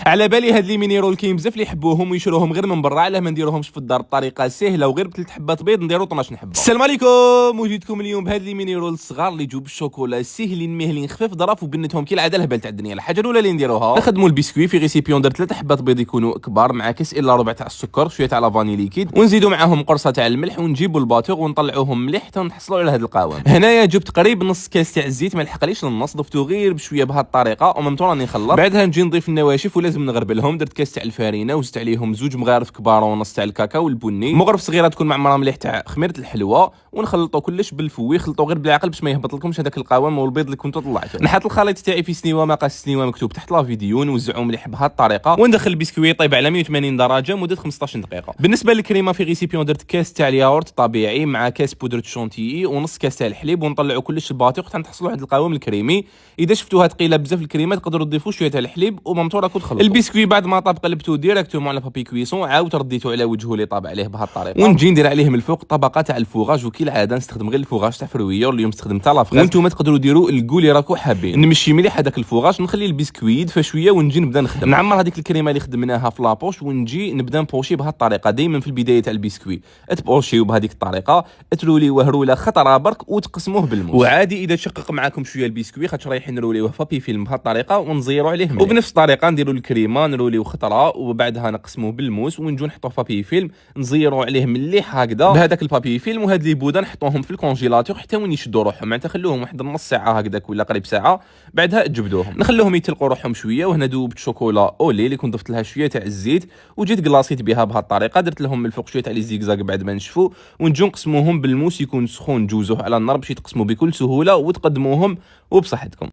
على بالي هاد لي ميني رول كاين بزاف اللي يحبوهم ويشروهم غير من برا، علاه ما نديروهمش في الدار بطريقه سهله وغير بثلاث حبات بيض نديرو 12 حبه. السلام عليكم، وجدتكم اليوم بهاد لي ميني رول الصغار اللي يجوا بالشوكولا سهلين مهلين خفاف ظراف وبنتهم كالعاده الهبال تاع الدنيا. الحاجه الاولى اللي نديروها نخدموا البسكوي في ريسيبيون درت 3 حبات بيض يكونوا كبار مع كاس الا ربع تاع السكر شويه تاع لافاني ليكيد، ونزيدوا معاهم قرصه تاع الملح، ونجيبوا الباتور ونطلعوهم مليح حتى نحصلوا على هاد القوام. هنايا جبت قريب نص كاس تاع الزيت، ما لحقليش للنص، ضفتو غير بشويه بهاد الطريقه وممتو راني نخلط. بعدها نجي نضيف النواشف ولازم نغربلهم. درت كاس تاع الفارينه وزدت عليهم 2 مغارف كبار ونص تاع الكاكاو البني، مغرف صغيره تكون معمره مليح تاع خميره الحلوى، ونخلطوا كلش بالفوي. خلطوا غير بالعقل باش ما يهبط لكمش هذاك القوام والبيض اللي كنتو طلعتوه. نحط الخليط تاعي في سنيوه، مقاس سنيوه مكتوب تحت لا فيديو، نوزعو مليح بهذه الطريقه، وندخل البسكوي يطيب على 180 درجه مده 15 دقيقه. بالنسبه للكريمه في ريسيبيون درت كاس تاع الياغورت طبيعي مع كاس بودره شونتيي ونص كاس تاع الحليب، ونطلعوا كلش الباطيق حتى نحصلوا على القوام الكريمي. اذا شفتوها ثقيله بزاف الكريمه تقدروا تضيفوا شويه تاع الحليب وممتو راكم تخلطوا. البسكوي بعد ما طاب قلبتوه ديريكتومون على بابي كويسون، عاود رديتو على وجهه اللي طاب عليه بهذه الطريقه، ونجي ندير عليه من الفوق طبقه تاع الفوغاج. وكالعاده نستخدم غير الفوغاج تاع فرويور، اليوم استخدمت لافريز، وانتم تقدروا ديروا الكو اللي راكم حابين. نمشي مليح هذاك الفوغاج، نخلي البسكوي يدفى شويه ونجي نبدا نخدم. نعمر هذيك الكريمه اللي خدمناها في لابوش، ونجي نبدا نبوشي بهذه الطريقه. دائما في البدايه تاع البسكوي تبوشيو بهذيك الطريقه، تروليوه روله خطره برك وتقسموه بالموس. وعادي اذا شقق معاكم شويه البسكوي خاطر رايحين نروليوه بابي فيلم بهذه الطريقه ونزيروا عليه مليح. وبنفس الطريقه نديروا الكريمه نروليو خطره وبعدها نقسموه بالموس، ونجو نحطوه في بابي فيلم نزيروا عليه مليح هكذا بهذاك البابي فيلم. وهاد لي بوده نحطوهم في الكونجيلاتور حتى وين يشدوا روحهم، معناتها خلوهم واحد نص ساعه هكذاك ولا قريب ساعه، بعدها تجبدوهم نخلوهم يتلقوا روحهم شويه. وهنا دوبت شوكولا اولي اللي كنت ضفت لها شويه تاع الزيت وجيت قلاصيت بها بهذه الطريقه. درت لهم من الفوق شويه تاع لي زيكزاك بعد ما نشفوا، ونجو نقسموهم بالموس يكون سخون، جوزوه على النار باش يتقسموا بكل سهوله وتقدموهم وبصحتكم.